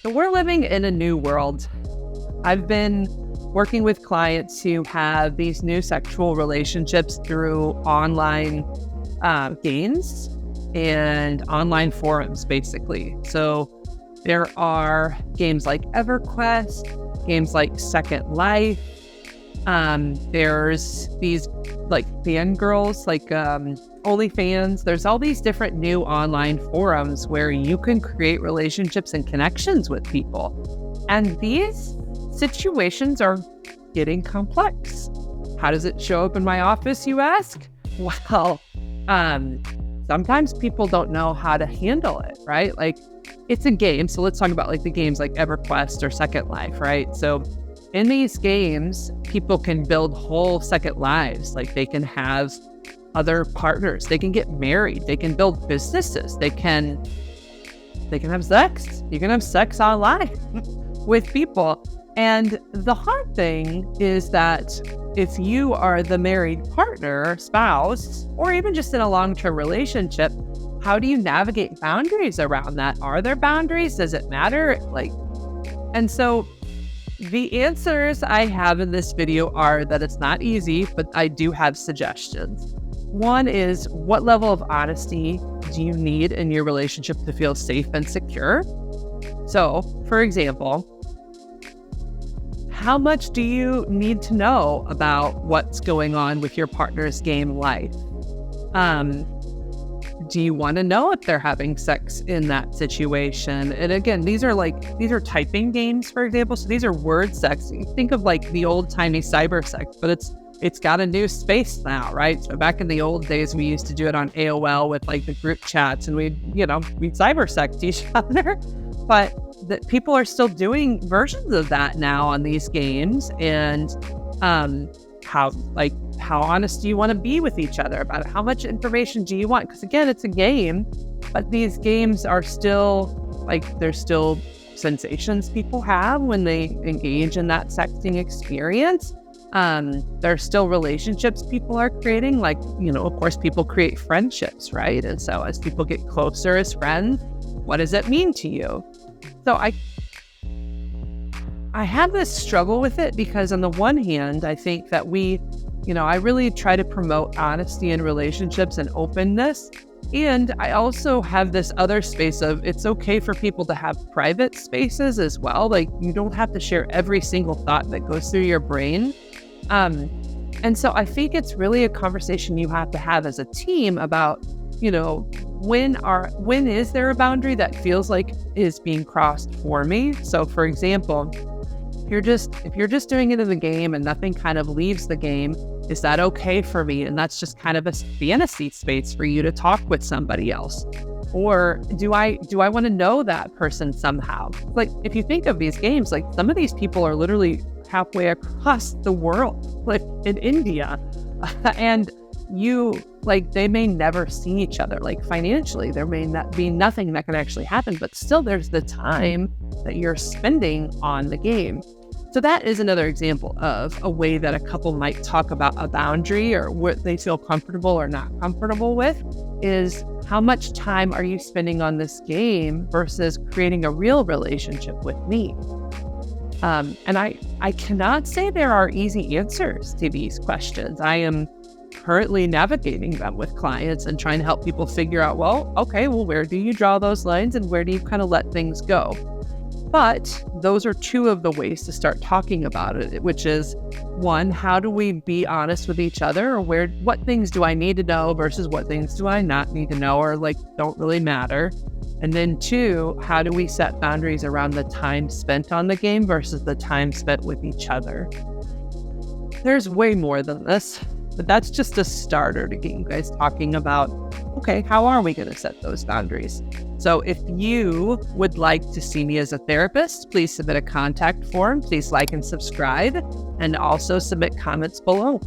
So we're living in a new world. I've been working with clients who have these new sexual relationships through online games and online forums, basically. So there are games like EverQuest, games like Second Life. There's these like fangirls, like OnlyFans. There's all these different new online forums where you can create relationships and connections with people. And these situations are getting complex. How does it show up in my office, you ask? Well, sometimes people don't know how to handle it, right? Like, it's a game. So let's talk about like the games like EverQuest or Second Life, right? So in these games, people can build whole second lives. Like, they can have other partners, they can get married, they can build businesses, they can have sex. You can have sex online with people. And the hard thing is that if you are the married partner, spouse, or even just in a long-term relationship, how do you navigate boundaries around that? Are there boundaries? Does it matter? And so the answers I have in this video are that it's not easy, but I do have suggestions. One is, what level of honesty do you need in your relationship to feel safe and secure? So, for example, how much do you need to know about what's going on with your partner's game life? Do you want to know if they're having sex in that situation? And again, these are typing games, for example. So these are word sex. You think of like the old timey cyber sex, but it's got a new space now, right? So back in the old days, we used to do it on AOL with like the group chats, and we'd cyber sex each other. But that people are still doing versions of that now on these games. And how honest do you want to be with each other about it? How much information do you want? Because again, it's a game, but these games are still there's still sensations people have when they engage in that sexting experience. There's still relationships people are creating. Of course, people create friendships, right? And so as people get closer as friends, what does it mean to you? So I have this struggle with it because on the one hand, I think that I really try to promote honesty in relationships and openness. And I also have this other space of, it's okay for people to have private spaces as well. Like, you don't have to share every single thought that goes through your brain. And so I think it's really a conversation you have to have as a team about, when is there a boundary that feels like is being crossed for me? So for example, if you're just doing it in the game and nothing kind of leaves the game, is that okay for me? And that's just kind of a fantasy space for you to talk with somebody else. Or do I want to know that person somehow? Like, if you think of these games, like some of these people are literally halfway across the world, like in India, and they may never see each other. Like, financially, there may not be nothing that can actually happen, but still there's the time that you're spending on the game. So that is another example of a way that a couple might talk about a boundary or what they feel comfortable or not comfortable with, is how much time are you spending on this game versus creating a real relationship with me? And I cannot say there are easy answers to these questions. I am currently navigating them with clients and trying to help people figure out, where do you draw those lines and where do you kind of let things go? But those are two of the ways to start talking about it, which is, one, how do we be honest with each other, or what things do I need to know versus what things do I not need to know, or don't really matter? And then two, how do we set boundaries around the time spent on the game versus the time spent with each other? There's way more than this, but that's just a starter to get you guys talking about, okay, how are we going to set those boundaries? So if you would like to see me as a therapist, please submit a contact form. Please like and subscribe, and also submit comments below.